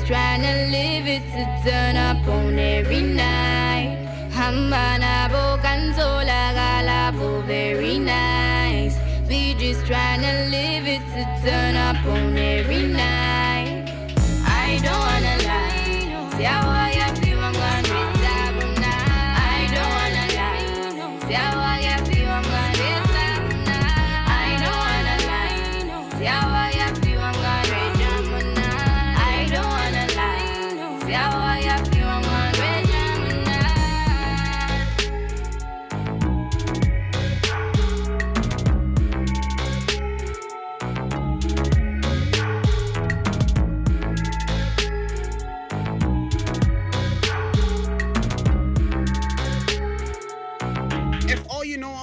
just trying to live it to turn up on every night. Hamana canzola galabo, very nice. We just trying to live it to turn up on every night. I don't wanna lie, see how I feel, I'm gonna retire now. I don't wanna lie, see how I feel, I'm gonna retire now. I don't wanna lie, see how I feel, I'm gonna retire now. I don't wanna lie, see how I feel, I'm gonna retire now.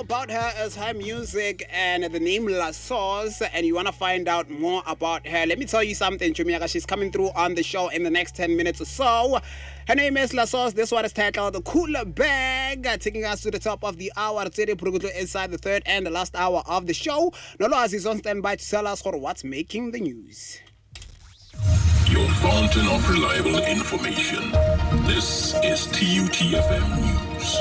About her as her music and the name La Sauce, and you want to find out more about her, let me tell you something, Chumiaka. She's coming through on the show in the next 10 minutes or so. Her name is La Sauce. This one is titled The Cooler Bag, taking us to the top of the hour. Inside the third and the last hour of the show. Nolo is on standby to tell us what's making the news. Your fountain of reliable information. This is TUTFM News.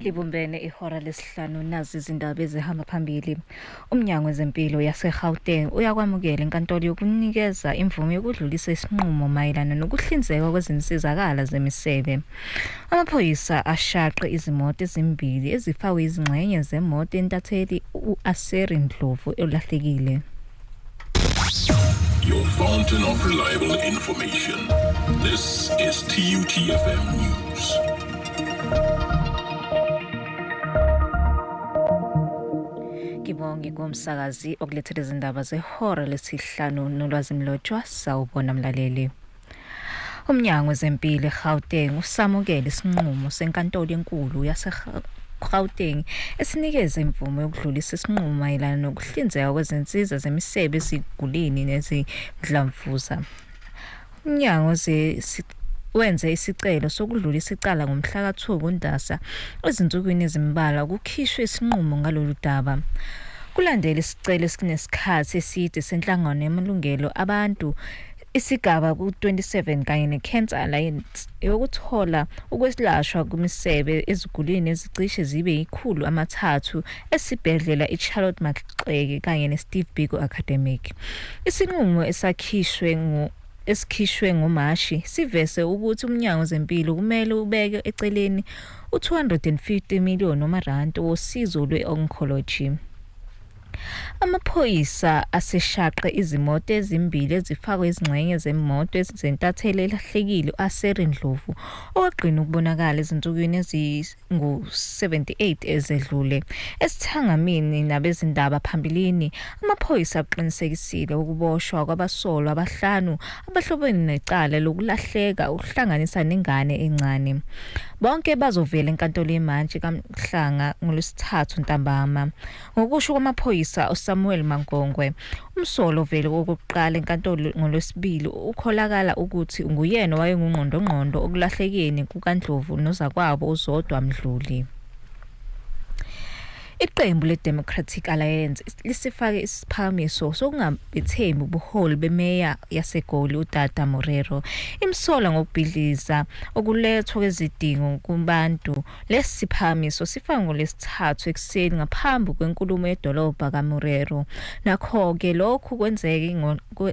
Libumbene ihora lesihlanu nazi izindaba ezihamba phambili. Umnyango wezempilo yaseGauteng uyakwamukela inkantolo yokunikeza imvume yokudlulisa isinqumo mayelana nokuhlinzeka kwezinsizakalo zemisebe. Amaphoyisa ashaqe izimoto ezimbili ezifakwe izingxenye zemoto entatheli uAseri Ndlovu elahlekile. Your fountain of reliable information. This is TUTFM News. Ngibonge kumsakazi okulethela izindaba zehora lesihlanu nolwazi mlotshwa sawubona mlaleli. Umnyango wezempilo eGauteng usamukela isinqumo senkantolo enkulu yaseGauteng esinikeza imvume yokudlulisa isinqumo mayelana nokuhlinzeka kwezinsiza zemisebe esigulini nezimdlamvuza. Umnyango wenze isicelo sokudlulisa icala ngomhla ka-2 kuNdasa ezinsukwini ezimbalwa kukhishwe isinqumo ngalolu daba. Kulandela isicelo esinesikhathi eside senhlangano yamalungelo abantu isigaba ku-27 kanye neCancer Alliance yokuthola ukwesilashwa kumisebe ezigulini ezicishe zibe yi-100 esibhedlela iCharlotte Maxeke kanye neSteve Biko Academic. Isinqumo esikhishwe ngoMashi sivese ukuthi umnyango wezempilo kumele ubeke eceleni u250 million rand wosizo lwe-oncology. Amaphoyisa aseshaqe izimoto ezimbili ezifakwe izingxenye zemoto ezentatheli elahlekile uAseri Ndlovu owaqina ukubonakala ezinsukwini ezingu-78 ezedlule. Esithangamini nabezindaba phambilini, amaphoyisa aqinisekisile ukuboshwa kwabasolwa abahlanu abahlobene necala lokulahleka ukuhlanganisa nengane encane. Bonke bazovela enkantolo yemantshi kaMhlanga ngolwesithathu ntambama. Ngokusho kwamaphoyisa uSamuel Mangongwe, umsolo vele kokuqala enkantolo ngolwesibili ukholakala ukuthi nguyena wayengungqondongqondo okulahlekeni kukaNdlovu nozakwabo uZodwa Mdluli. Iqembu le-Democratic Alliance lisifake isiphakamiso sokungabethembi ubuholi bemeya yaseGoli uTata Morero. Imsola ngokubhidliza okulethwa kwezidingo kubantu. Lesi siphakamiso sifakwe ngolwesithathu ekuseni ngaphambi kwenkulumo yedolobha kaMorero. Nakho-ke lokhu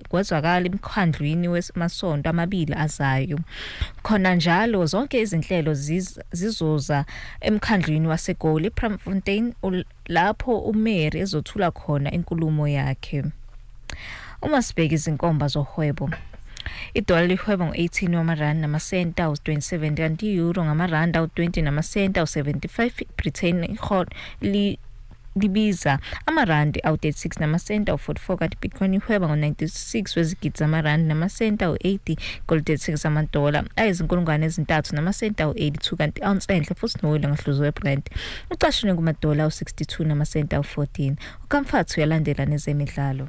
kwenzakala emkhandlwini wemasonto amabili azayo. Khona njalo zonke izinhlelo zizoza emkhandlwini waseGoli Pramfontein lapho uMary ezothula khona inkulumo yakhe. Uma sibheka izinkomba zohwebo, idola lihweba ngo-18 wamarandi namasenta u-27 kanti i-euro ngamarandi awu-20 namasenta u-75. Britain libiza amarandi awu-36 namasenta u-44 kanti Bitcoin ihweba ngo-96 wezigidi zamarandi namasenta u-80 gold-36 amadola ayizinkulungwane ezintathu namasenta u-82 kanti ounce enhle futhi noyile ngahluzo we-Brent ucashunwe kumadola u-62 namasenta u-14. ukamfathu uyalandela nezemidlalo.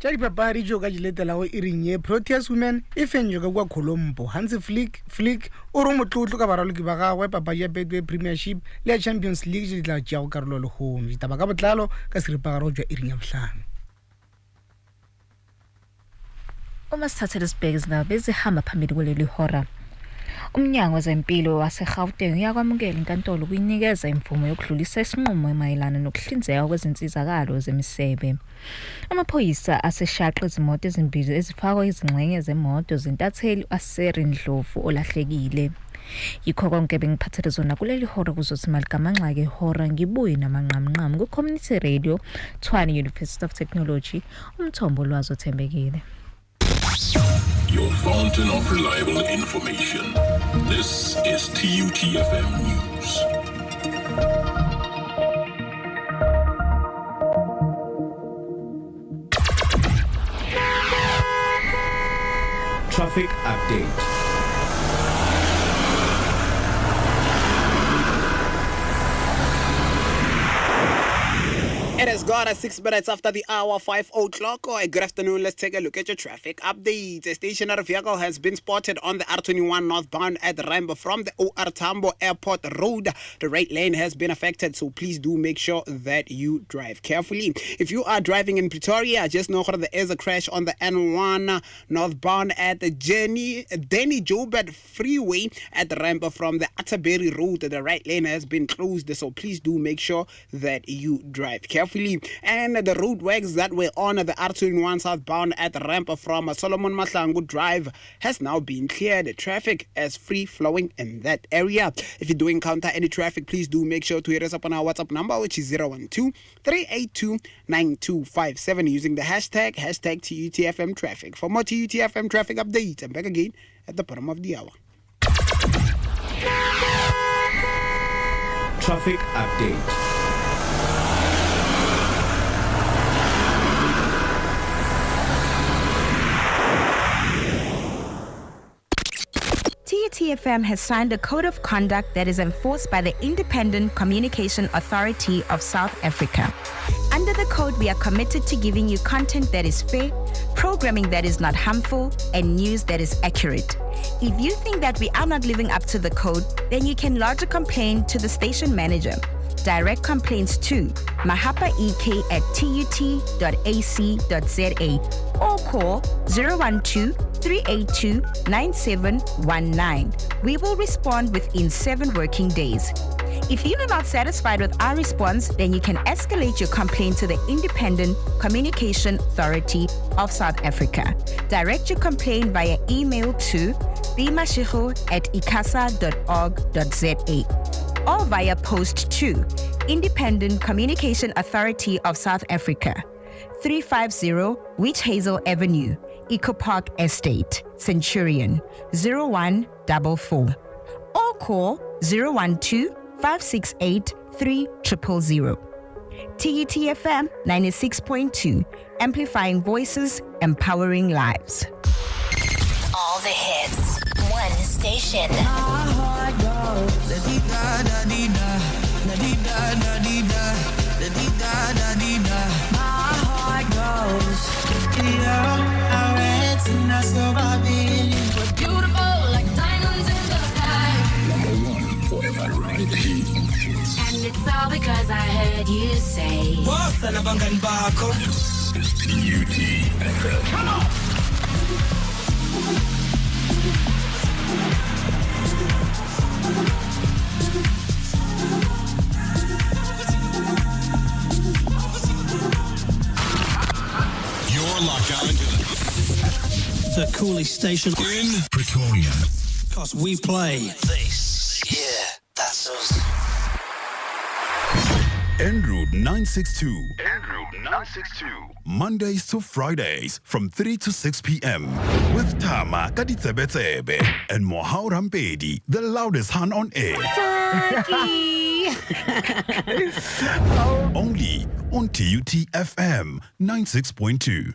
Tja dipapadi jo ka diletelago e reng ye Proteas women e fenyo kwa Colombo. Hansi Flick o re motlotlo ka baraloki ba gagwe papadi ya Betway Premiership le ya Champions League di tla tšeago karolo le gono. Ditaba ka botlalo ka seripagaro jwa e reng ya bohlano. Uma sithathele sibheke izindaba ezihamba phambili kuleli hora. Umnyango wezempilo waseGauteng uyakwamukela inkantolo kuyinikeza imvumo yokudlulisa isinqumo emayelana nokuhlinzeka kwezinsizakalo zemisebe. Amaphoyisa aseshaqa izimoto ezimbili ezifakwa izingxenye zemoto zintatheli uAseri Ndlovu olahlekile. Yikho konke bengiphathele zona kuleli hora kuzosimali kamanxake hora ngibuye namanqamnqam ku Community Radio Tshwane University of Technology umthombo lwazo thembekile. Your fountain of reliable information. This is TUTFM News. Traffic update. It has gone at 6 minutes after the hour, 5 o'clock. Good afternoon. Let's take a look at your traffic updates. A stationary vehicle has been spotted on the R21 northbound at Rambo from the OR Tambo Airport Road. The right lane has been affected, so please do make sure that you drive carefully. If you are driving in Pretoria, just know that there is a crash on the N1 northbound at the Denny Joubert Freeway at Rambo from the Atterbury Road. The right lane has been closed, so please do make sure that you drive carefully. And the roadworks that were on the R21 southbound at the ramp from Solomon Mahlangu Drive has now been cleared. Traffic is free flowing in that area. If you do encounter any traffic, please do make sure to hit us up on our WhatsApp number, which is 012-382-9257 using the hashtag TUTFM Traffic. For more TUTFM traffic updates, I'm back again at the bottom of the hour. Traffic update. TUTFM has signed a code of conduct that is enforced by the Independent Communication Authority of South Africa. Under the code, we are committed to giving you content that is fair, programming that is not harmful, and news that is accurate. If you think that we are not living up to the code, then you can lodge a complaint to the station manager. Direct complaints to mahapaek@tut.ac.za or call 012-382-9719. We will respond within 7 working days. If you are not satisfied with our response, then you can escalate your complaint to the Independent Communication Authority of South Africa. Direct your complaint via email to bmashigo@icasa.org.za or via post to Independent Communication Authority of South Africa, 350 Witch Hazel Avenue, Eco Park Estate, Centurion, 0144. Or call 012-568-3000. TUTFM 96.2, amplifying voices, empowering lives. All the hits, one station. Beautiful like diamonds in the sky. Number one for Am I Right? And it's all because I heard you say. This is TUTFM. Come on! You're locked on to the coolest station In Pretoria. because we play this. Yeah, that's us. EnRoute 962. EnRoute 962. Mondays to Fridays from 3 to 6 p.m. with Thama and Mohau Rampedi, the loudest hand on air. Only on TUTFM 96.2.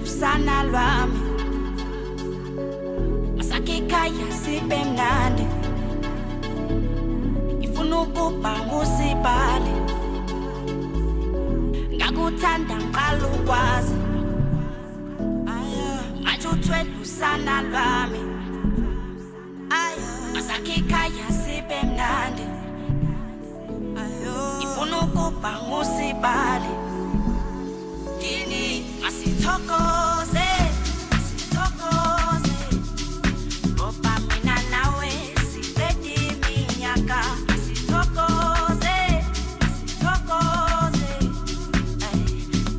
usana lwami masake kaya sibe mnandi ngifuna ukuba ngusibali ngakuthanda ngiqala ukwazi manje uthwele usana lwami masake kaya sibe mnandi ngifuna ukuba ngusibali Dini asithokoze Ngoba mina nawe sibedi minyaka asithokoze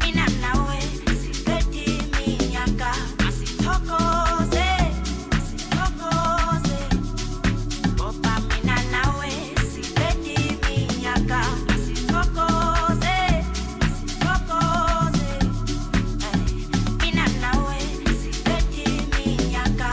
mina nawe sibedi minyaka asithokoze Ngoba mina nawe sibedi minyaka asithokoze mina nawe sibedi minyaka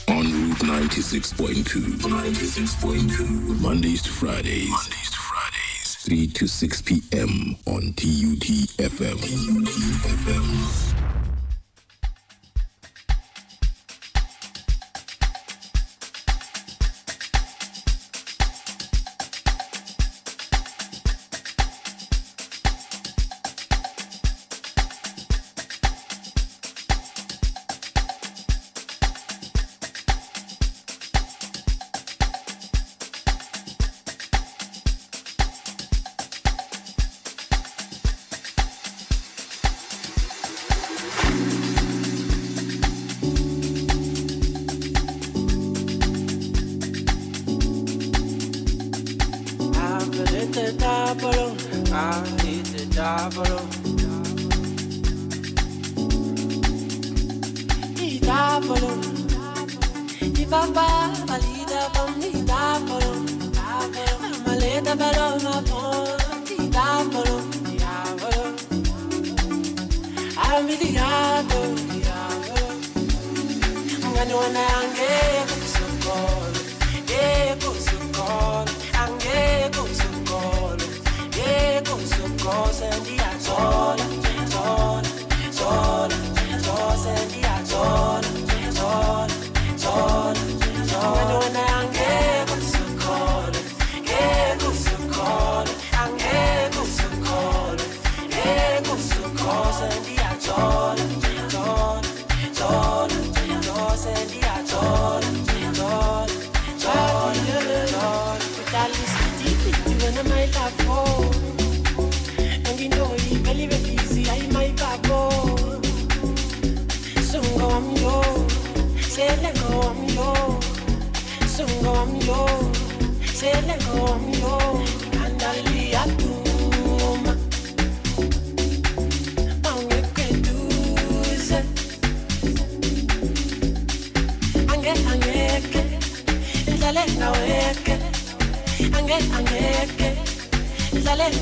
On Route 96.2. Mondays to Fridays. 3 to 6 p.m. on TUT FM.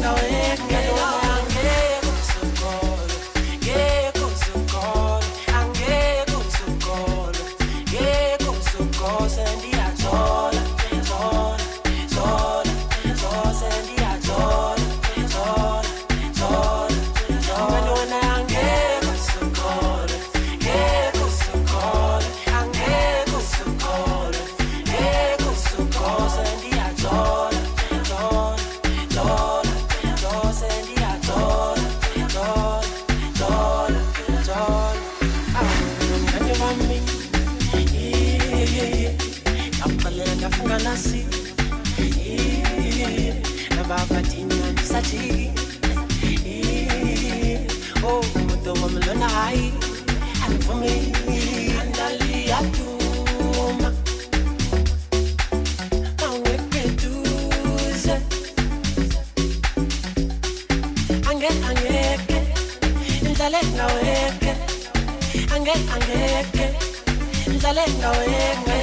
Jola, bavatina nisachiki oh umuntu wamlona hayi angivumi andaliyatuma awungekeduze angeke ndlale ngaweke angeke ndlale ngaweke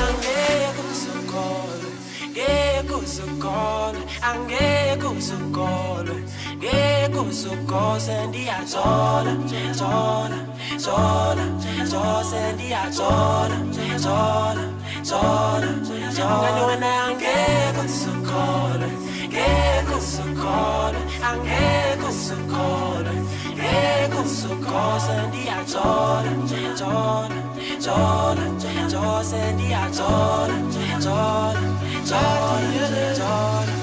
angeke usukole ngeke usukole angeke usukole ngeke usukose ndiyajola jola jola jose ndiyajola jola jola jola wena angeke usukole ngeke usukole angeke usukole ngeke usukose ndiyajola jola jola jose ndiyajola jola jola jola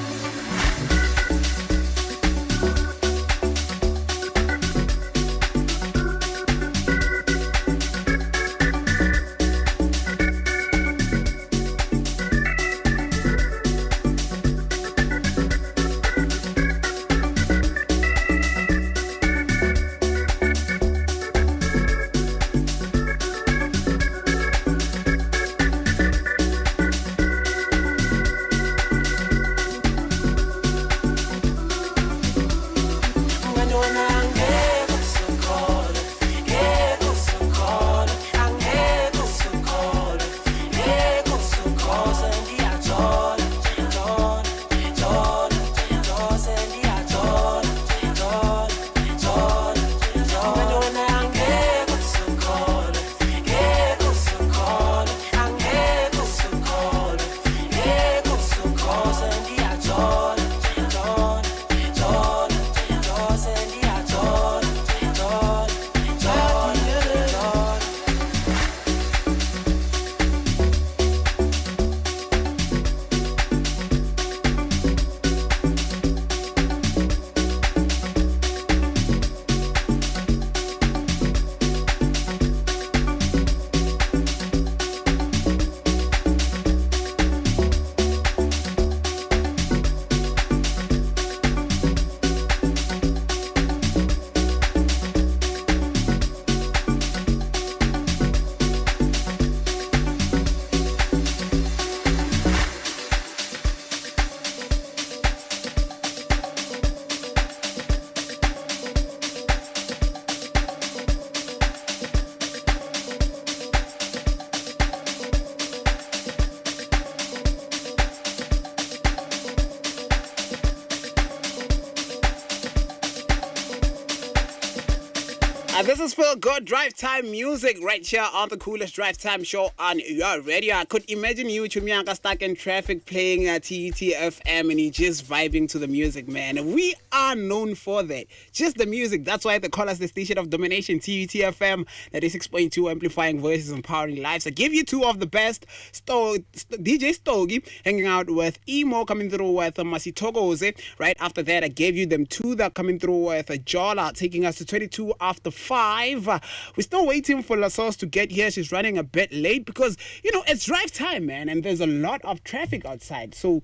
This is Feel Good Drive Time music right here on the coolest drive time show on your radio. I could imagine you, Chumianga, stuck in traffic playing TTFM and you just vibing to the music, man. We are known for that. Just the music. That's why they call us the station of domination, TTFM. That is 6.2, amplifying voices, empowering lives. I give you two of the best. DJ Stogie hanging out with Emo, coming through with Masitogoze. Right after that, I gave you them two that coming through with Jola, taking us to 22 after 5. We're still waiting for La Sauce to get here. She's running a bit late because, you know, it's drive time, man, and there's a lot of traffic outside. So,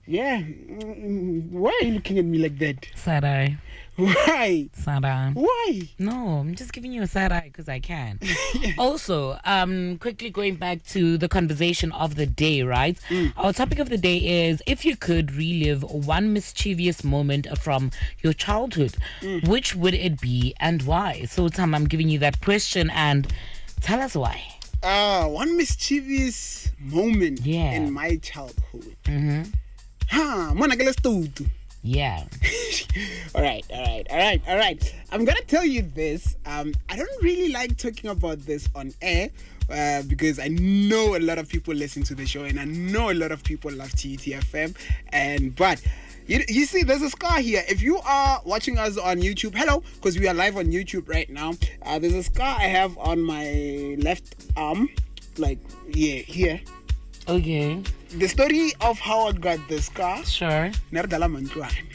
yeah. Why are you looking at me like that? Side eye. Why? Side eye. Why? No, I'm just giving you a side eye because I can. Also, quickly going back to the conversation of the day, right? Our topic of the day is if you could relive one mischievous moment from your childhood, which would it be and why? So, Thama, I'm giving you that question and tell us why. One mischievous moment in my childhood. Yeah. All right. I'm gonna tell you this. I don't really like talking about this on air because I know a lot of people listen to the show and I know a lot of people love TTFM. But you see, there's a scar here. If you are watching us on YouTube, hello, because we are live on YouTube right now. There's a scar I have on my left arm, like here. Okay. The story of how I got this car. Sure. Nerdala Mantluane.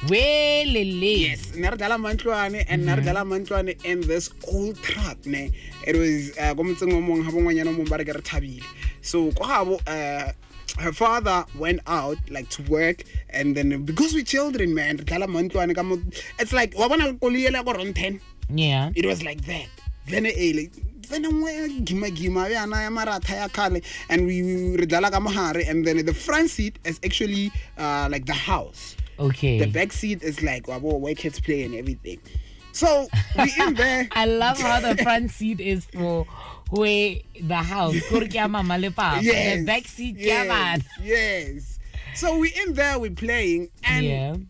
Yes, Nerdala Mantluane and Nerdala Mantluane in this old truck. It was so her father went out like to work, and then because we children, man, it's like around 10. Yeah. It was like that. Then and we and then the front seat is actually like the house. Okay. The back seat is like where kids play and everything. So we in there. I love how the front seat is for where the house. Yes. The back seat. Yes. So we in there, we playing, and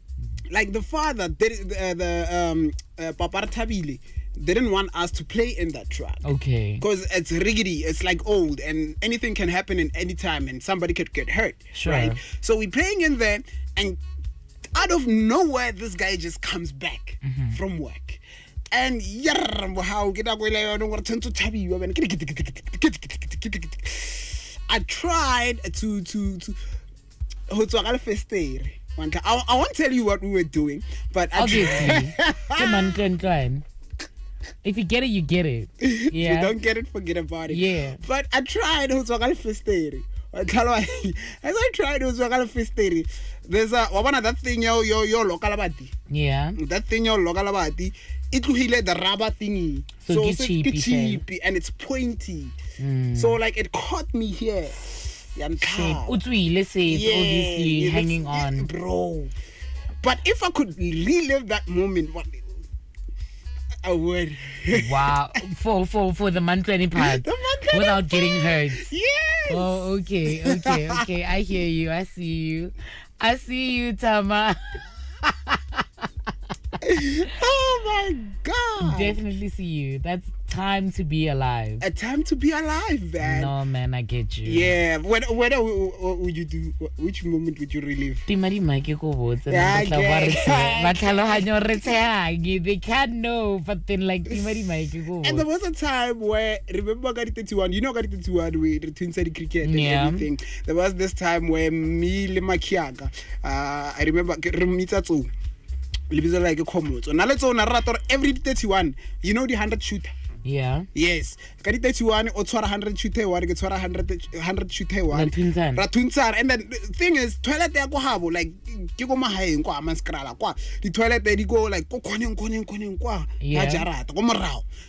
like the father did Papa Tabile didn't want us to play in that truck. Okay. Because it's rickety, it's like old, and anything can happen in any time, and somebody could get hurt. Sure. Right? So we're playing in there, and out of nowhere, this guy just comes back from work. And I tried to I won't tell you what we were doing, but obviously, if you get it, you get it. Yeah. If you don't get it, forget about it. Yeah. But I tried as I tried there's that thing your local abati. Yeah. That thing your local abati. It will the rubber thingy. So it's cheap, and it's pointy. So like it caught me here. Let's say it's obviously hanging on. Bro. But if I could relive that moment, I would. Wow. For the monthly part. Without getting hurt. Yes. Oh, okay. I hear you. I see you, Thama. Oh my God. Definitely see you. That's time to be alive. A time to be alive, man. No, man, I get you. Yeah. What would you do? Which moment would you relive? They can't know, but then like and there was a time where, remember Gari 31, you know Gari 31, we returned to the cricket and everything. There was this time where me le Makiaga, I remember Rumitatsu. Like a commute. So now let's own a rator every 31. You know the 100 shooter? Yeah. Yes. Kari 31 or 100 shooter one gets 100 shooter one. Ratunzar. And then the thing is, toilet they go have like Kiko Mahai and Kwa Maskrala. The toilet they go like Kokonin Kwa. Najarat.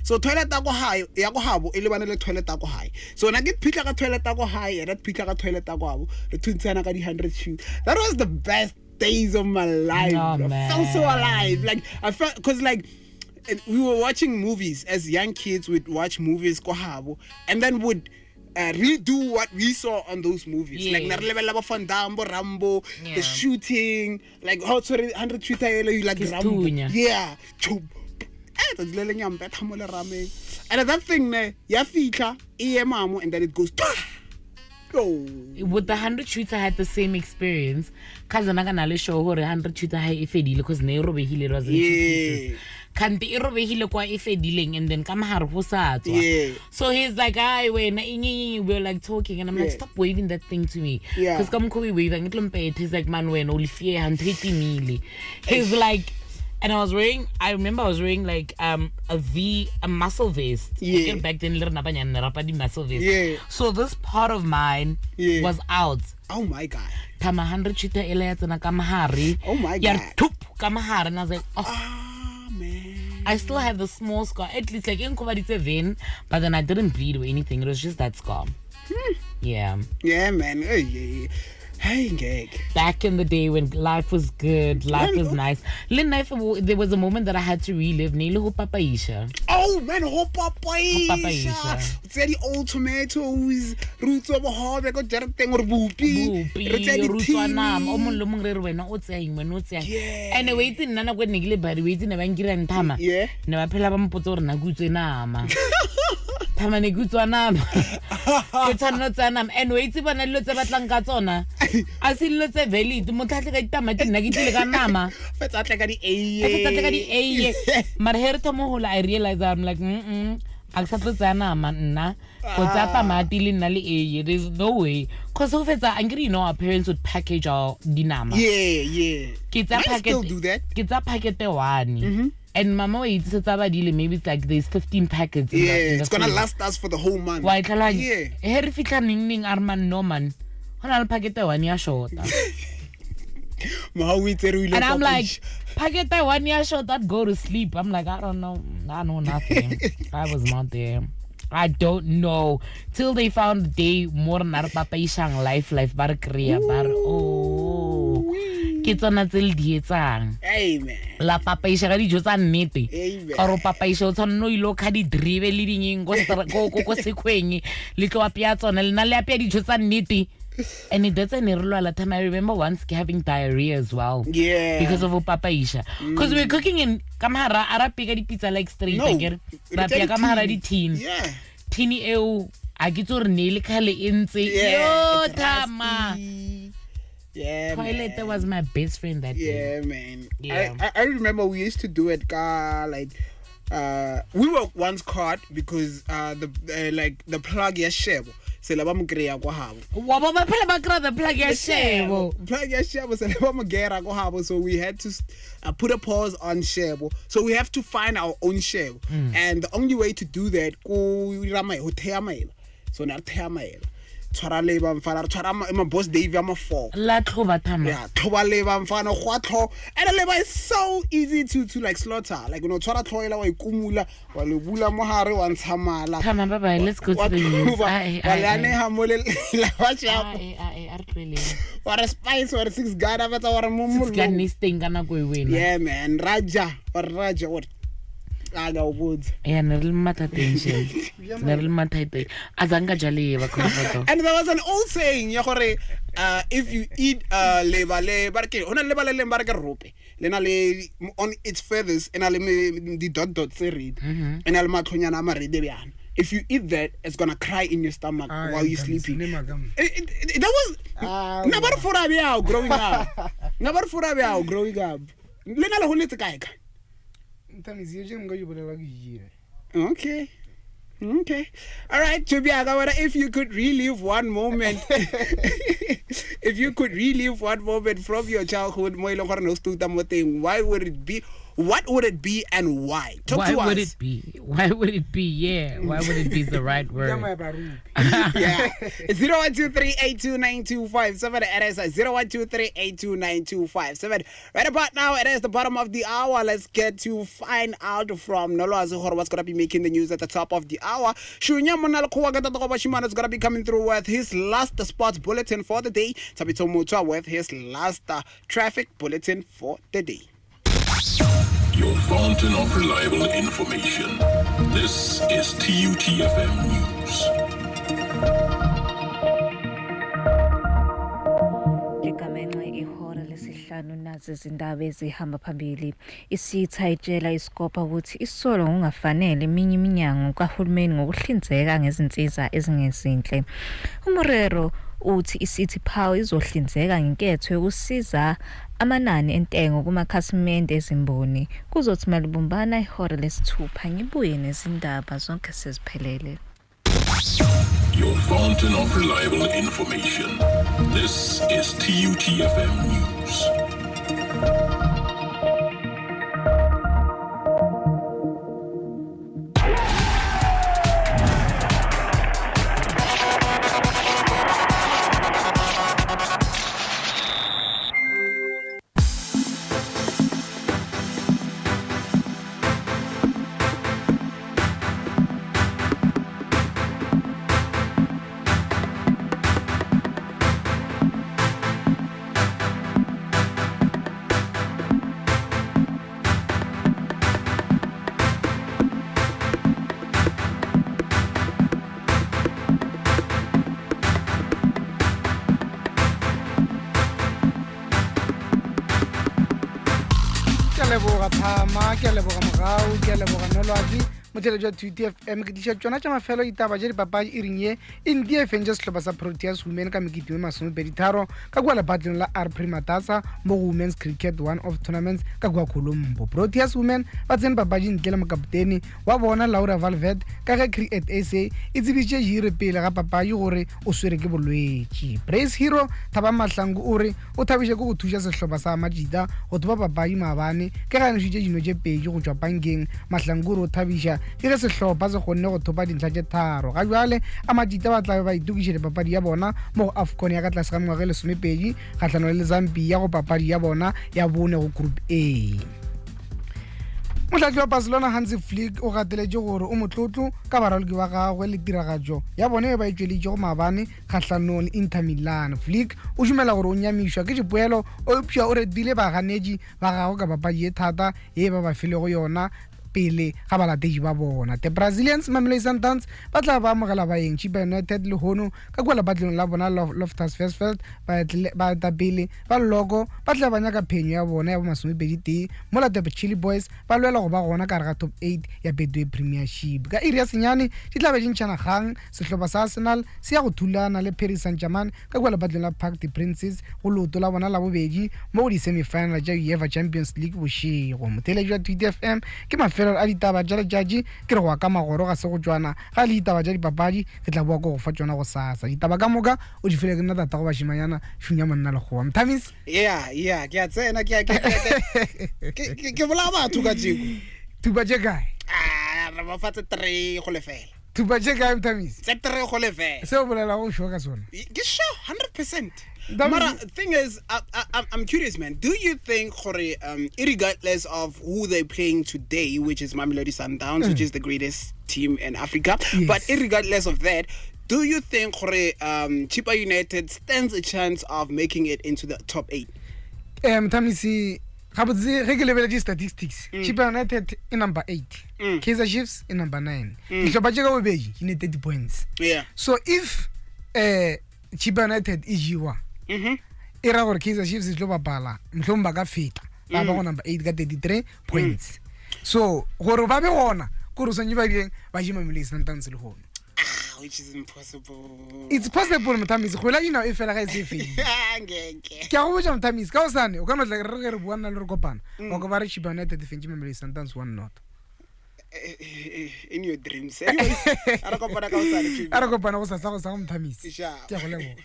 So toilet go high, Yago Habo, 11 toilet go high. So when I get pick a toilet go high, and that pick a toilet go, the Tunzana got 100 shoot. That was the best days of my life. Oh, I felt so alive. Like I felt, because like we were watching movies as young kids. Would watch movies and then would redo what we saw on those movies. Like Van Damme, Rambo, the shooting, like how 100 shooter like Rambo. Yeah. And that thing and then it goes. With the 100 shooter, I had the same experience. Because I'm not going to show her 100 shooter because Nero Behile was in pieces. Can't the Behile qua if dealing and then come her So he's like, we're like talking, and I'm like, stop waving that thing to me. Because come waving, he's like, man, when only fear and 30 milli. He's like, and I remember I was wearing like a muscle vest. Back then, muscle vest. So this part of mine was out. Oh my God. Thama 100 shooter Elias and a kamahari. Oh my God. Kamahari. And I was like, oh man. I still have the small scar. At least like in vein, but then I didn't bleed or anything. It was just that scar. Yeah. Yeah, man. Hey, gag. Back in the day when life was good, life was nice. There was a moment that I had to relive. Oh man, Hopapaisha. It's the old tomatoes, roots of a hog, they got thing or boopy. And I waited Nana when Nigli by waiting a Vangira and Thama. Yeah. Never Pelabam Potorna Gutanama. Tamane Gutanam. Gutanam. And waiting when I looked at Langatona. I see lots of valley to Mutaka Tamati Nagitanama. But I got the Marherta Mohula, I realize I'm like, Axapazana, Manna, Kotata Matilin Nali, there's no way. Because of it's angry, our parents would package our dinama. Yeah. Kids still do that. Kids are packet the one. And Mama eats it maybe it's like there's 15 packets. It's gonna last us for the whole month. Why, Herifika Ning Arman Norman. Hona pakete 1 year short. And I'm like, pakete 1 year short, that go to sleep. I'm like, I don't know. I know nothing. I was not there. I don't know. Till they found the day more than papa ishang life bar kriya bar. Oh. Ke tsona tse di etsang. Amen. La papa isha ga dijo tsa nnete. Amen. Ka ro papa isha o tshwanno ilo kha di drive le dinyeng go sekhweng le tlo apea tsona le na le apea dijo tsa nnete. And it doesn't irrelevant time. I remember once having diarrhea as well. Yeah. Because of Papa Isha. Because we're cooking in Kamara, Arabica di pizza like straight. No. Rapia Kamara di tin. Yeah. Tini eu agitur nail kale inse. Yeah. Yo Thama. Yeah. Toilet that was my best friend that day. Yeah, man. Yeah. I remember we used to do it, like. We were once caught because the plug ya shebo. Se la ba mo kreya go habo. Wa ba phela ba kra the plug ya shebo. Plug ya shebo se la ba mo gera go habo, so we had to put a pause on shebo. So we have to find our own shebo. And the only way to do that go rama ho thea maela. So na thea maela. Tshwara leba mfana tshwara ma boss Dave ama 4 la thoba Thama. Yeah, thoba leba mfana go tho, and the leba is so easy to like slaughter, like tshwara tloela wa ikumula wa le bula mo hare wa ntshamala. Thama bye, let's go to the news. Walane ha mo le la watch out. What a spice or 6 gada beta or mumu. 6 gada sting kana go wena. Yeah man, Raja what aga ubudzi. Yeah, little matter tension. Little matter thing. Azanga jale ba khona. And there was an old saying ya gore if you eat lebale barke ona lebale le barke rope lena le on its feathers and ale the dot se read and ale matlonyana ama read bjana. If you eat that, it's gonna cry in your stomach while you're sleeping. That was never for a growing up. Never for a growing up. Lena le holetse kae ka? Okay. All right, Chubiaga, if you could relive one moment, if you could relive one moment from your childhood, why would it be? What would it be and why? Talk to us. Why would it be? Why would it be? Yeah. Why would it be the right word? Yeah. 0123829257. It is 0123829257. Right about now, it is the bottom of the hour. Let's get to find out from Nolo what's going to be making the news at the top of the hour. Shunya Monal Kuwagata is going to be coming through with his last sports bulletin for the day. Tabito Mutua with his last traffic bulletin for the day. Your fountain of reliable information. This is TUTFM News. Ihora lesihlanu nazi izindaba ezihamba phambili. Isitha itshela iskopa ukuthi isolo ungafanele eminye iminyango kahulumeni ngokuhlinzeka ngezinsiza ezingezinhle. Umurero uthi iCity Power izohlinzeka ngenketho yokusiza amanani entengo kumakhasimende ezimboni. Kuzothi malibumbana ihora lesithupha ngibuye nezindaba zonke seziphelele. Your fountain of reliable information. This is TUTFM News. Thama ke leboga Mohau ke leboga Nolwazi motheletsi wa TUTFM ke tlisha tsona tša mafelo itaba je dipapadi irinye India Avengers Club sa Proteas Women ka mekiti me 23 ka kwa lepatleng la R Primatasa mo Women's Cricket one of tournaments ka kwa Colombo. Proteas Women ba tsene papadi ntle le mokapteni wa bona Laura Valverde ka ga Cricket SA e tsebitše jire pele ga papadi gore o swere ke bolwetši. Praise Hero Thaba Mahlangu o re o thabiše go thuša sehlopa sa Majida go thoba papadi maabane ke ga nešitše dino tše pedi go tšwa bankeng. Mahlangu o thabiša ke ge sehlopha se kgonne go thopa dintlha tše tharo ga jwale a matita ba tla ba itukišele papadi ya bona mo go AFCON ya ka tlase ga mengwaga le 12 kgahlano le Zambia go papadi ya bona ya bone go Group A. Motlhatli wa Barcelona Hansi Flick o gateletše gore o motlotlo ka baraloki ba gagwe le tiragatšo ya bone ba itšweletše go maabane kgatlhanong le Inter Milan. Flick o dumela gore o nyamišwa ke dipoelo o eupša o retile baganetši ba gagwe ka papadi ye thata ye ba ba filego yona pele ga balatedi ba bona. The Brazilians Mamelodi Sundowns ba tla ba amogela baeng Chiba United le hono ka kwa lepatlong la bona Loftus Versfeld ba etapele ba logo ba tla ba nyaka phenyo ya bona ya bo 20 mola the Chile Boys ba lwela go ba gona ka ga top 8 ya Betway Premiership. Ka iri ya senyane di tla ba dintšhana gang sehlopa sa Arsenal se ya go thulana le Paris Saint-Germain ka kwa lepatlong la Parc des Princes go loto la bona la bobedi mo di semi-final tša UEFA Champions League bošego. Motheletši wa TTFM ke mafelo a ditaba tša letšatši ke re go ka magoro ga se go tšwana ga le ditaba tša dipapadi ke tla bua ko go fa tšona go sasa ditaba ka moka o di fele ke nna tata go bašimanyana šunya monna le goa Mthamis ke a tsena ke bola batho ka tšeko thupa tše kae re ba fatse 3 go lefela thupa tše kae Mthamis tse 3 go lefela se o bolela go šoa ka sona ke sure 100%. Mara, thing is, I'm curious, man. Do you think, regardless of who they're playing today, which is Mamelodi Sundowns, which is the greatest team in Africa, yes, but regardless of that, do you think Chiba United stands a chance of making it into the top 8? Mthamisi, ga botse ge ke lebeletše statistics Chiba United in number 8, Kaizer Chiefs in number 9. Dihlopha tše ka bobedi di ne 30 points. Yeah. So if Chiba United e jiwa e ra gore Kaizer Chiefs e tlo bapala mhlomba ka feta ba ba go number 8 ka 33 points. So gore ba be gona go re sanye ba dieng ba jima Mamelodi Sundowns le gona, which is impossible. It's possible Mthamisi go la dina e fela ga e se fela ke a go botša Mthamisi ka o sane o ka no tla re buana le re kopana o go ba re Chiba United fentše Mamelodi Sundowns 1-0 in your dreams. Anyways, ara kopana go sasa go sa Mthamisi ke go leboga.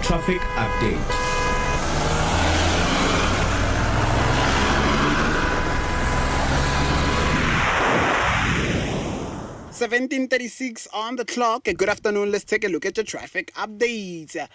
Traffic update. 17:36 on the clock. Good afternoon. Let's take a look at your traffic updates. A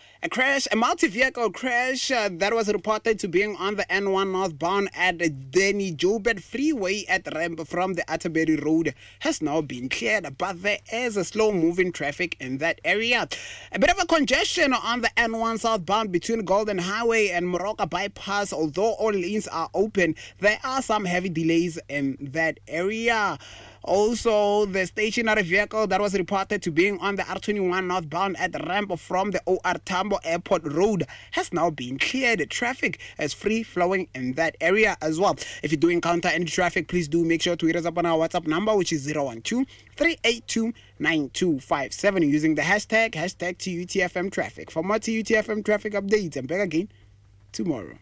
multi-vehicle crash that was reported to being on the N1 northbound at the Denny Joubert Freeway at ramp from the Atterbury Road has now been cleared, but there is a slow-moving traffic in that area. A bit of a congestion on the N1 southbound between Golden Highway and Moroka Bypass. Although all lanes are open, there are some heavy delays in that area. Also, the stationary vehicle that was reported to being on the R21 northbound at the ramp from the OR Tambo Airport Road has now been cleared. Traffic is free-flowing in that area as well. If you do encounter any traffic, please do make sure to hit us up on our WhatsApp number, which is 012-382-9257, using the hashtag TUTFM Traffic. For more TUTFM Traffic updates, I'm back again tomorrow.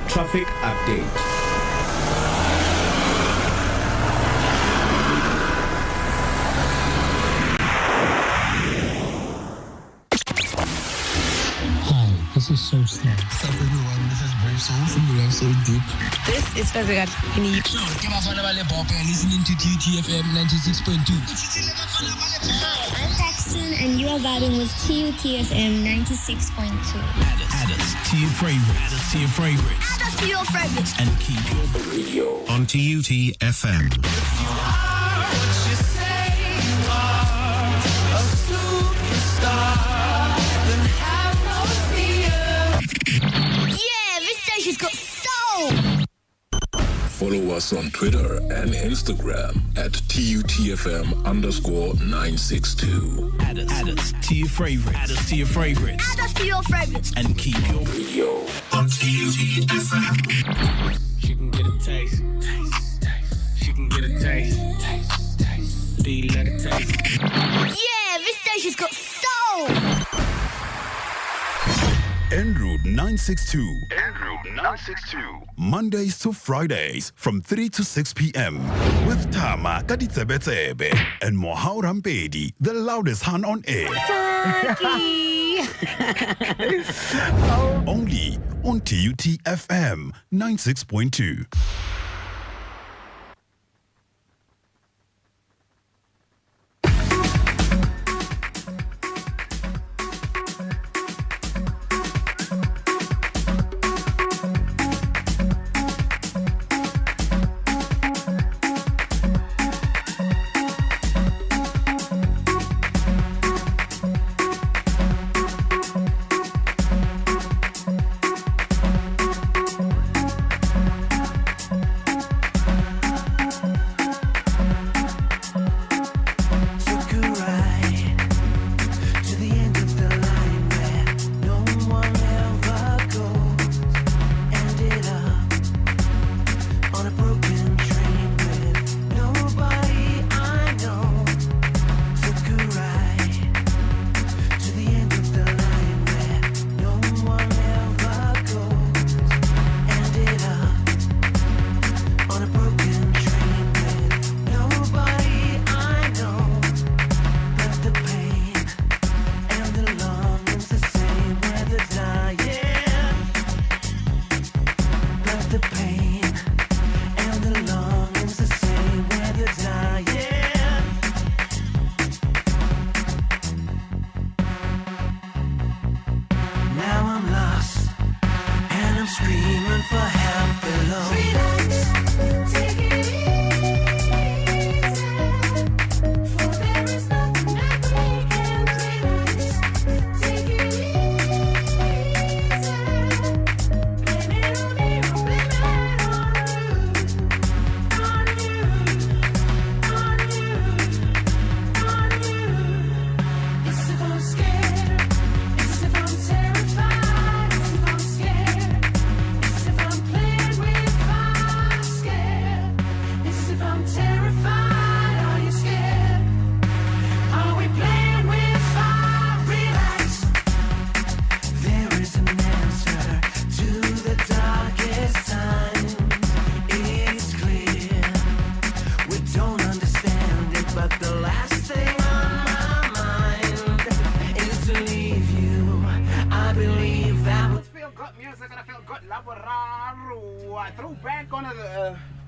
Traffic update. 'Cause This is so sad. What's up, everyone? This is Brave Soul from the Love So Deep. This is Fazigat Finip. Give us one listening to TUTFM 96.2. Hi, I'm Paxton, and you are vibing with TUTFM 96.2. Add us to your favorites. Add us to your favorites. Add us to your favorites. And keep your radio on TUTFM. She's got soul. Follow us on Twitter and Instagram at TUTFM_962. Add us to your favorites. Add us to your favorites. Add us to your favorites. And keep your radio on TUTFM. She can get a taste. She can get a taste. Do you let it taste? Yeah, this station's got soul. EnRoute 962. EnRoute 962. Mondays to Fridays from 3 to 6 p.m. with Thama and Mohau Rampedi, the loudest hand on air. Only on TUT FM 96.2.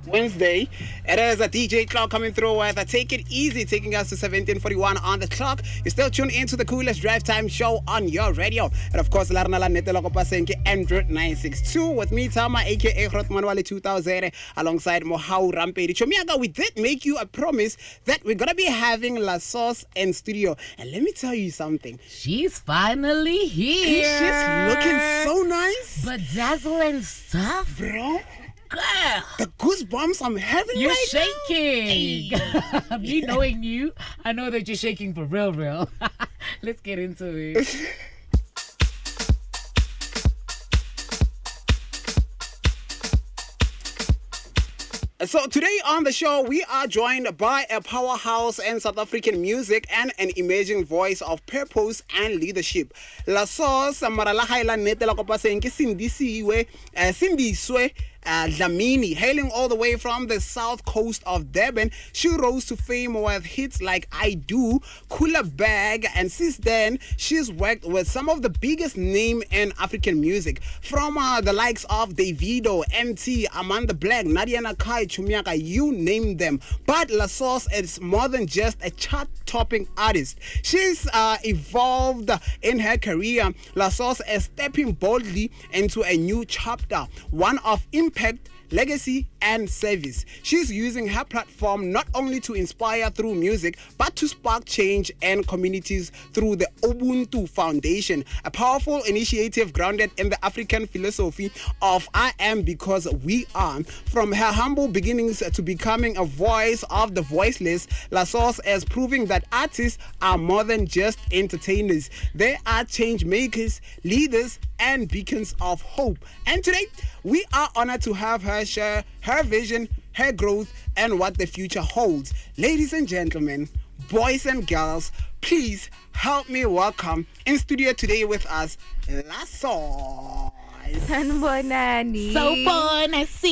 Wednesday. It is a DJ Cloud coming through with a Take It Easy, taking us to 17:41 on the clock. You're still tuned into the coolest drive time show on your radio. And of course, Larna La Netelo Pasenke EnRoute 962 with me, Thama, aka Manuale 2000, alongside Mohau Rampedi. Chomiaga, we did make you a promise that we're gonna be having La Sauce in studio. And let me tell you something. She's finally here. She's looking so nice. Bedazzle and stuff. Bro. Girl. The goosebumps I'm having you're right shaking. Now. Me knowing you, I know that you're shaking for real. Let's get into it. So today on the show, we are joined by a powerhouse in South African music and an emerging voice of purpose and leadership. La Sauce marala haila nete la kopa senke sindisiwe sindiswe Dlamini, hailing all the way from the south coast of Durban. She rose to fame with hits like I Do, Cooler Bag, and since then she's worked with some of the biggest names in African music, from the likes of Davido, MT, Amanda Black, Nadia Nakai, Chumiaka, you name them. But La Sauce is more than just a chart-topping artist. She's evolved in her career. La Sauce is stepping boldly into a new chapter, one of impact, legacy, and service. She's using her platform not only to inspire through music, but to spark change in communities through the Ubuntu Foundation, a powerful initiative grounded in the African philosophy of I am because we are. From her humble beginnings to becoming a voice of the voiceless, La Sauce is proving that artists are more than just entertainers. They are change makers, leaders, and beacons of hope. And today, we are honored to have her share her vision, her growth, and what the future holds. Ladies and gentlemen, boys and girls, please help me welcome in studio today with us, La Sauce. Sanibonani. Sawubona sis.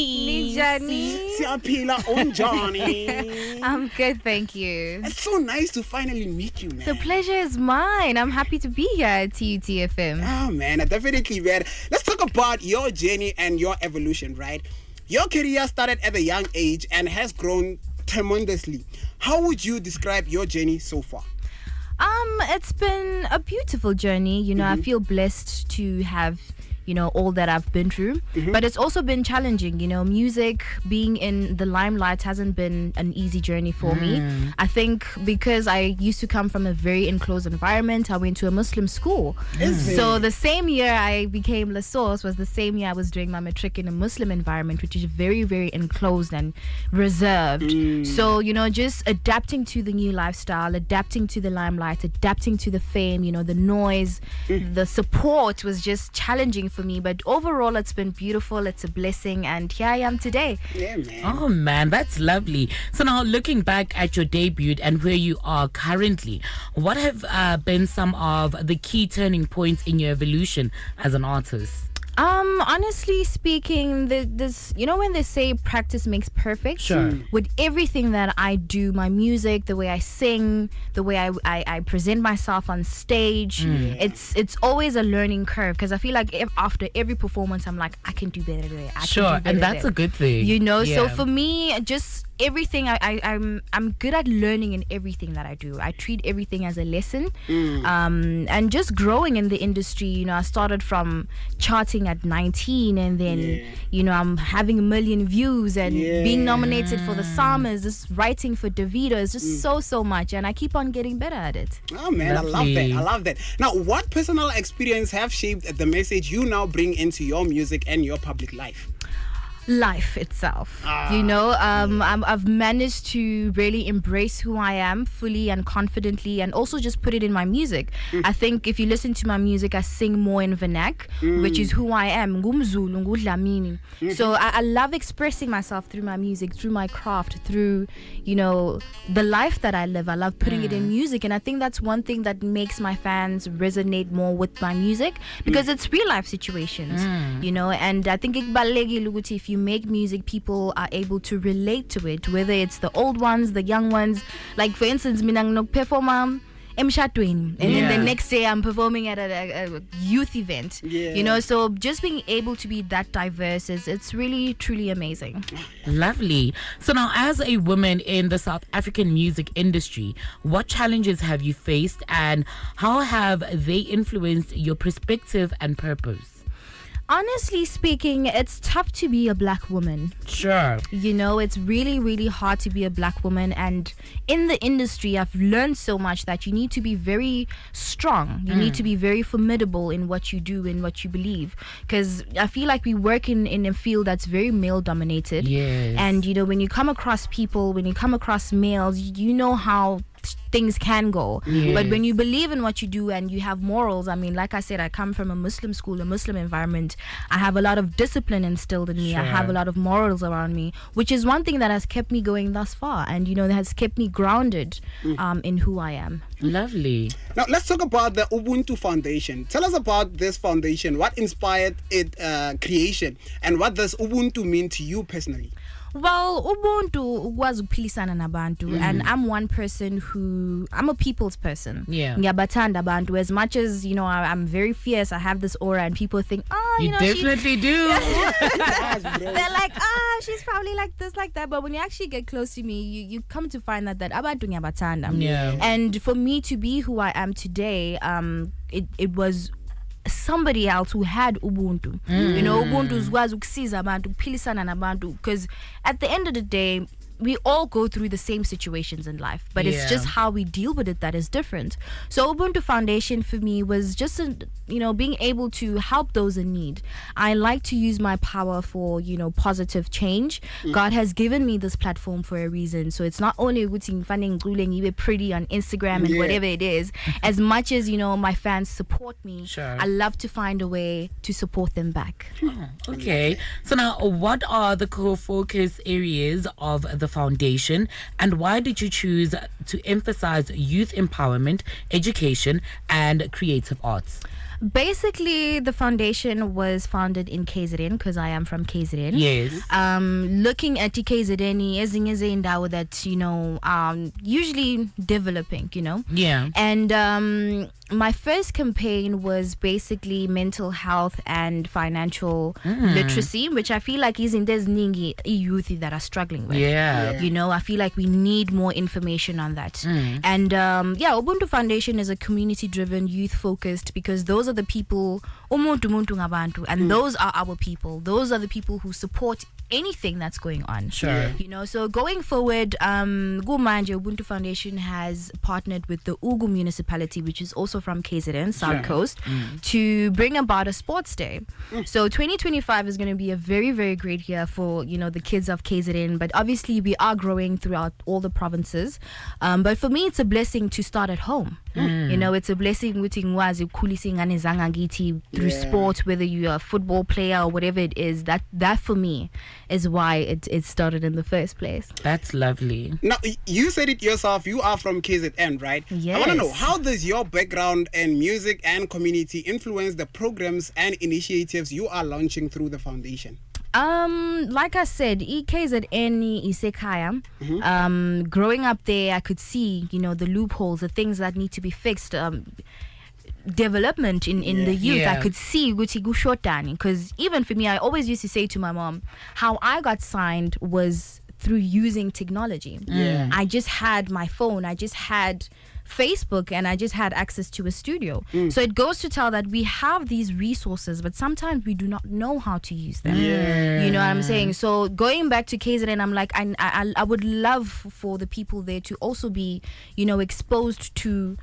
Ninjani? Siyaphila on Johnny. I'm good, thank you. It's so nice to finally meet you, man. The pleasure is mine. I'm happy to be here at TUTFM. Oh man, definitely, man. Let's talk about your journey and your evolution, right? Your career started at a young age and has grown tremendously. How would you describe your journey so far? It's been a beautiful journey. You know, I feel blessed to have, you know, all that I've been through. But it's also been challenging. You know, music, being in the limelight hasn't been an easy journey for me. I think because I used to come from a very enclosed environment, I went to a Muslim school. So the same year I became La Source was the same year I was doing my matric in a Muslim environment, which is very, very enclosed and reserved. So, you know, just adapting to the new lifestyle, adapting to the limelight, adapting to the fame, you know, the noise, the support was just challenging for me, but overall it's been beautiful. It's a blessing, and here I am today. Yeah, man. Oh man, that's lovely. So now, looking back at your debut and where you are currently, what have been some of the key turning points in your evolution as an artist? Honestly speaking, this, you know, when they say practice makes perfect, Sure. with everything that I do, my music, the way I sing, the way I present myself on stage, it's always a learning curve, because I feel like after every performance I'm like, I can do better there. Sure, and that's a good thing. You know, so Yeah. for me, just everything I'm good at learning in everything that I do. I treat everything as a lesson. And just growing in the industry, you know, I started from charting at 19, and then you know, I'm having 1 million views and being nominated for the Summers, just writing for Davido is just so much, and I keep on getting better at it. Oh man, Lovely. I love that. Now, what personal experience have shaped the message you now bring into your music and your public life? Life itself, you know. I've managed to really embrace who I am fully and confidently, and also just put it in my music. I think if you listen to my music, I sing more in vernac, which is who I am. Ngumzulu, ngudlamini. So I love expressing myself through my music, through my craft, through, you know, the life that I live. I love putting it in music, and I think that's one thing that makes my fans resonate more with my music, because it's real life situations, you know. And I think if you make music, people are able to relate to it, whether it's the old ones, the young ones. Like for instance, minang perform emshatweni, and then the next day I'm performing at a youth event. You know, so just being able to be that diverse it's really truly amazing. Lovely. So now, as a woman in the South African music industry, what challenges have you faced, and how have they influenced your perspective and purpose? Honestly speaking, it's tough to be a black woman. Sure. You know, it's really, really hard to be a black woman. And in the industry, I've learned so much that you need to be very strong. You need to be very formidable in what you do and what you believe. Because I feel like we work in a field that's very male dominated. Yes. And, you know, when you come across people, when you come across males, you know how things can go. But when you believe in what you do and you have morals, I mean, like I said, I come from a Muslim school, a Muslim environment. I have a lot of discipline instilled in me. I have a lot of morals around me, which is one thing that has kept me going thus far, and, you know, that has kept me grounded in who I am. Lovely. Now, let's talk about the Ubuntu Foundation. Tell us about this foundation. What inspired its creation, and what does Ubuntu mean to you personally? Well, Ubuntu was ukuphilisana nabantu, and I'm one person I'm a people's person. Ngiyabathanda abantu. As much as, you know, I'm very fierce, I have this aura, and people think, you know, definitely do. They're like, she's probably like this, like that. But when you actually get close to me, you come to find that abantu ngiyabathanda. And for me to be who I am today, it was somebody else who had Ubuntu. You know, Ubuntu uzwazi ukusiza abantu, ukuphilisana nabantu, because at the end of the day, we all go through the same situations in life, but it's just how we deal with it that is different. So Ubuntu Foundation for me was just being able to help those in need. I like to use my power for, you know, positive change. God has given me this platform for a reason. So it's not only finding pretty on Instagram and whatever it is. As much as, you know, my fans support me, I love to find a way to support them back. Okay. So now, what are the core focus areas of the foundation, and why did you choose to emphasize youth empowerment, education, and creative arts? Basically, the foundation was founded in KZN because I am from KZN. Yes. Looking at the KZN as in that, usually developing, Yeah. And my first campaign was basically mental health and financial literacy, which I feel like there's ningi youth that are struggling with. Yeah. I feel like we need more information on that. And Ubuntu Foundation is a community-driven, youth-focused, because those are the people, and those are our people. Those are the people who support anything that's going on. Sure. So going forward, Gumanje Ubuntu Foundation has partnered with the Ugu municipality, which is also from KZN, South Coast, to bring about a sports day. So 2025 is going to be a very, very great year for, the kids of KZN, but obviously we are growing throughout all the provinces. But for me, it's a blessing to start at home. It's a blessing through sport, whether you're a football player or whatever it is. That for me is why it started in the first place. That's lovely. Now, you said it yourself, you are from KZN, right? Yes. I want to know, how does your background in music and community influence the programs and initiatives you are launching through the foundation? Like I said, KZN Isekaya. Growing up there, I could see, the loopholes, the things that need to be fixed. Development in the youth. I could see because even for me, I always used to say to my mom, how I got signed was through using technology. I just had my phone, I just had Facebook, and I just had access to a studio. So it goes to tell that we have these resources, but sometimes we do not know how to use them. You know what I'm saying? So going back to KZN, I'm like, I would love for the people there to also be, exposed to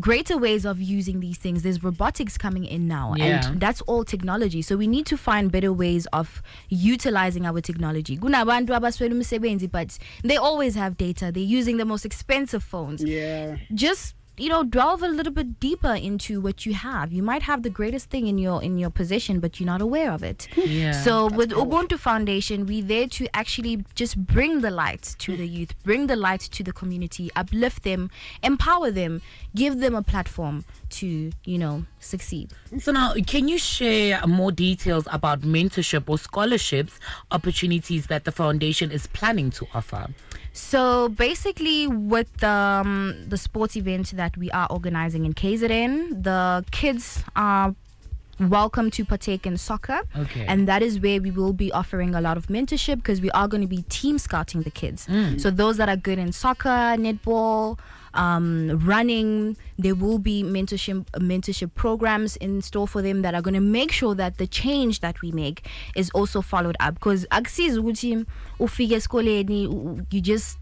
greater ways of using these things. There's robotics coming in now, and that's all technology. So we need to find better ways of utilizing our technology. Kunabantu abaswele umsebenzi, but they always have data. They're using the most expensive phones. Just delve a little bit deeper into what you have. You might have the greatest thing in your possession, but you're not aware of it. So with Ubuntu Foundation, we're there to actually just bring the light to the youth, bring the light to the community, uplift them, empower them, give them a platform to succeed. So now, can you share more details about mentorship or scholarships opportunities that the foundation is planning to offer? So basically, with the sports event that we are organizing in KZN, the kids are welcome to partake in soccer. And that is where we will be offering a lot of mentorship, because we are going to be team scouting the kids. So those that are good in soccer, netball, running, there will be mentorship programs in store for them that are going to make sure that the change that we make is also followed up. Because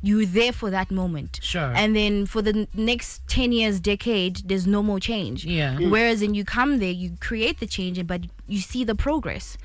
you're there for that moment. And then for the next 10 years, decade, there's no more change. Whereas when you come there, you create the change, but you see the progress.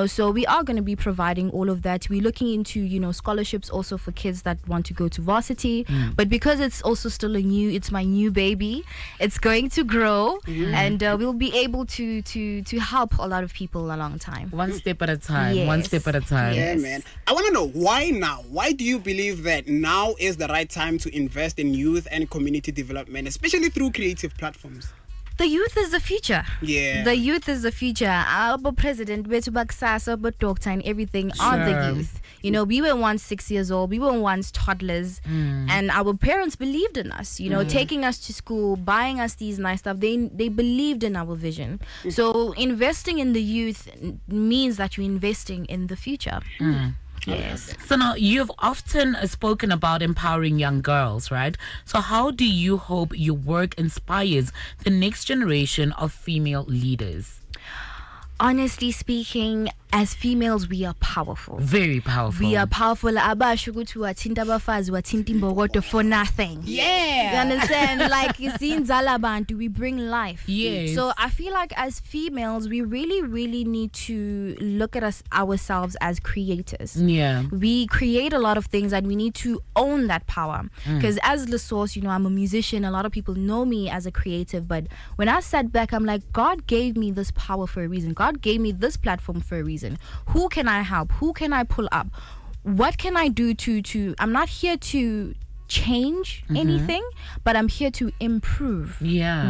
So we are going to be providing all of that. We're looking into scholarships also for kids that want to go to varsity, but because it's also still it's my new baby, it's going to grow, and we'll be able to help a lot of people a long time. One step at a time. One step at a time. Yeah, man. I want to know, why now? Why do you believe that now is the right time to invest in youth and community development, especially through creative platforms? The youth is the future. The youth is the future. Our president, our doctor, and everything are the youth. We were once 6 years old. We were once toddlers, and our parents believed in us. Taking us to school, buying us these nice stuff. They believed in our vision. So investing in the youth means that you're investing in the future. Yes. So now, you've often spoken about empowering young girls, right? So how do you hope your work inspires the next generation of female leaders? Honestly speaking, as females, we are powerful. Very powerful. We are powerful. Abasho ukuthi wathinta abafazi wathinta imbokodo for nothing. Yeah. You understand? Like, you see in Zalabantu, we bring life. Yes. So I feel like as females, we really, really need to look at ourselves as creators. Yeah. We create a lot of things and we need to own that power. Because as Lasource, I'm a musician. A lot of people know me as a creative. But when I sat back, I'm like, God gave me this power for a reason. God gave me this platform for a reason. Who can I help? Who can I pull up? What can I do to I'm not here to change anything, but I'm here to improve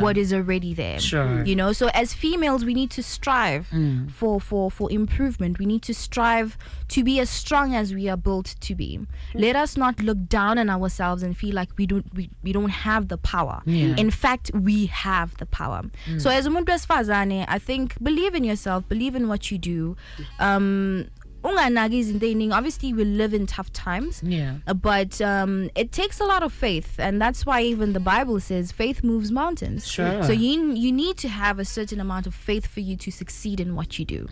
what is already there. Sure. You know, so as females, we need to strive for improvement. We need to strive to be as strong as we are built to be. Let us not look down on ourselves and feel like we don't have the power. In fact, we have the power. So as umuntu wesifazane, I think believe in yourself, believe in what you do. Obviously we live in tough times, but it takes a lot of faith, and that's why even the Bible says faith moves mountains. So you need to have a certain amount of faith for you to succeed in what you do.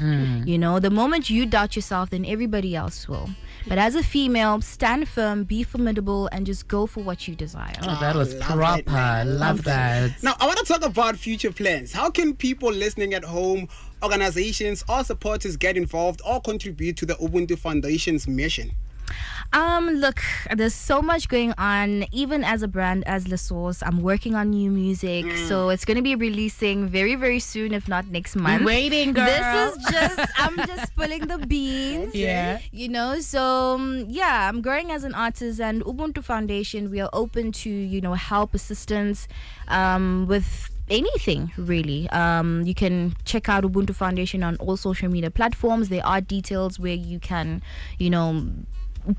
You know, the moment you doubt yourself, then everybody else will. But as a female, stand firm, be formidable, and just go for what you desire. Oh, that was proper. Love that. Now, I want to talk about future plans. How can people listening at home, organizations or supporters get involved or contribute to the Ubuntu Foundation's mission? Look, there's so much going on. Even as a brand, as La Source, I'm working on new music, so it's going to be releasing very, very soon, if not next month. Waiting, girl. This is just, I'm just spilling the beans. You know, so yeah, I'm growing as an artist, and Ubuntu Foundation, we are open to, you know, help, assistance, with anything really. You can check out Ubuntu Foundation on all social media platforms. There are details where you can, you know, and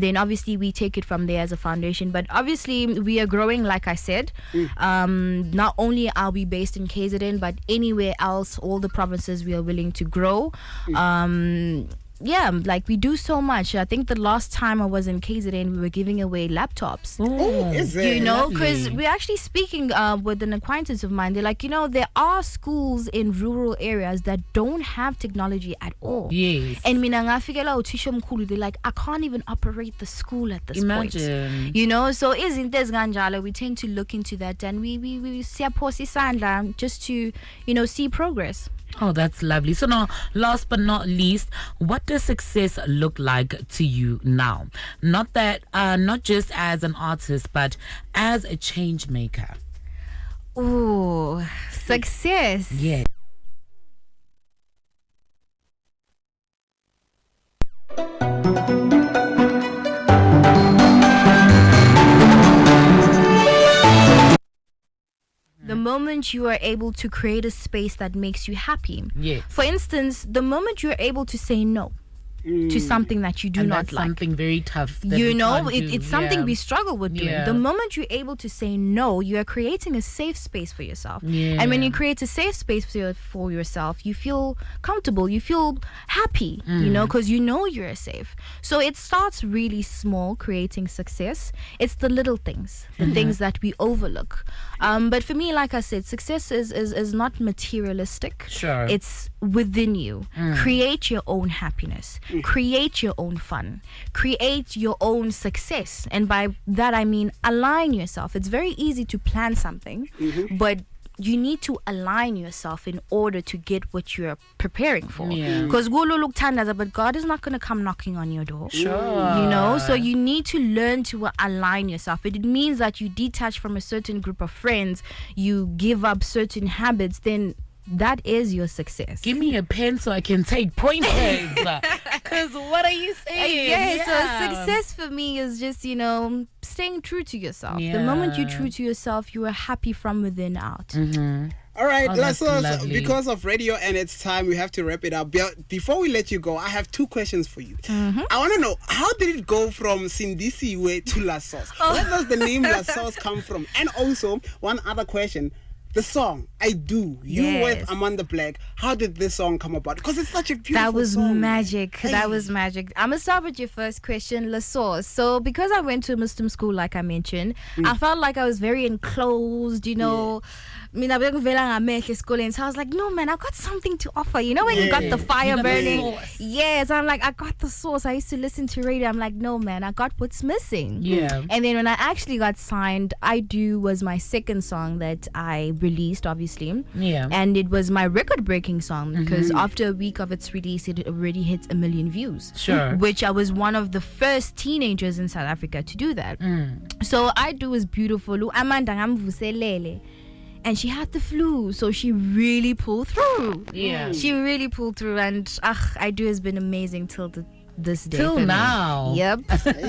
then obviously we take it from there as a foundation. But obviously we are growing, like I said. Not only are we based in KZN, but anywhere else, all the provinces, we are willing to grow. Yeah, like we do so much. I think the last time I was in KZN, we were giving away laptops. Oh, is it? You know, because we're actually speaking with an acquaintance of mine. They're like, you know, there are schools in rural areas that don't have technology at all. Yes. And they're like, I can't even operate the school at this point. You know, so isn't this ganjala? We tend to look into that, and we just to, you know, see progress. Oh, that's lovely. So now, last but not least, what does success look like to you now? Not just as an artist, but as a change maker. Oh, success. Yeah. The moment you are able to create a space that makes you happy. Yes. For instance, the moment you're able to say no to something that you do and not that's like. Something very tough. That You we know, can't do. it's something we struggle with doing. Yeah. The moment you're able to say no, you are creating a safe space for yourself. Yeah. And when you create a safe space for yourself, you feel comfortable, you feel happy, you know, because you know you're safe. So it starts really small, creating success. It's the little things, the things that we overlook. But for me, like I said, success is not materialistic. Sure. It's within you. Create your own happiness. Create your own fun. Create your own success. And by that I mean align yourself. It's very easy to plan something, but you need to align yourself in order to get what you're preparing for. Because but God is not going to come knocking on your door. Sure. You know, so you need to learn to align yourself. It means that you detach from a certain group of friends, you give up certain habits, then that is your success. Give me a pen so I can take pointers. Because what are you saying? So success for me is just, you know, staying true to yourself. The moment you're true to yourself, you are happy from within out. All right, that's let's lovely. because of radio and it's time, we have to wrap it up. Before we let you go, I have two questions for you. I want to know, how did it go from Sindisiwe to La Sauce? Where does the name La Sauce come from? And also, one other question. The song I Do, you with Amanda Black, how did this song come about? Because it's such a beautiful song. Magic. That was magic. I'm gonna start with your first question, La Sauce. So because I went to a Muslim school, like I mentioned, I felt like I was very enclosed, you know. So I was like, no man, I got something to offer. You know when you got the fire burning? Yes, I'm like, I got the sauce. I used to listen to radio. I'm like, no man, I got what's missing. Yeah. And then when I actually got signed, I Do was my second song that I released, obviously. Yeah. And it was my record-breaking song because after a week of its release, it already hit 1 million views. Sure. Which I was one of the first teenagers in South Africa to do that. So I Do was beautiful. And she had the flu, so she really pulled through. Yeah. She really pulled through, and I Do has been amazing till this day. Till for me. now. Yep.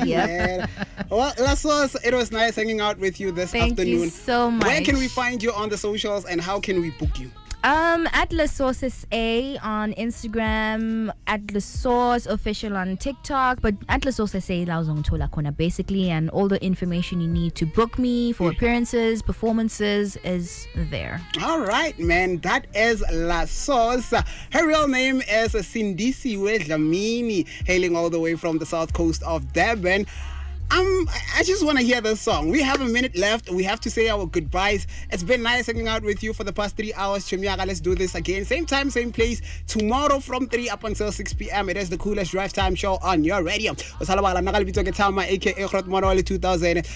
Yep. Man. Well, Lasos, it was nice hanging out with you this Thank afternoon. you so much. Where can we find you on the socials and how can we book you? At La Sauce SA on Instagram, at La Sauce Official on TikTok, but at La Sauce SA Lauzongtola Kona basically, and all the information you need to book me for appearances, performances is there. All right, man. That is La Sauce. Her real name is Sindisiwe Dlamini, hailing all the way from the south coast of Durban. I just want to hear this song. We have a minute left. We have to say our goodbyes. It's been nice hanging out with you for the past 3 hours. Chumyaga, let's do this again. Same time, same place. Tomorrow from 3 up until 6 p.m. It is the coolest drive time show on your radio. Thama aka Ekrot Monoli 2000.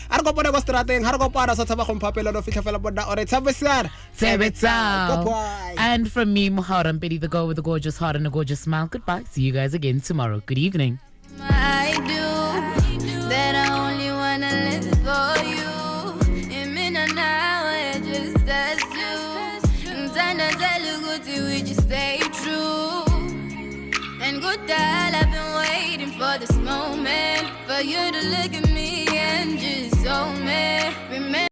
And from me, Mohau Rampedi, the girl with the gorgeous heart and a gorgeous smile. Goodbye. See you guys again tomorrow. Good evening. I do that I only wanna live for you. In minute now, it just us two. And I tell you good to we just stay true. And good that I've been waiting for this moment, for you to look at me and just show me. Remember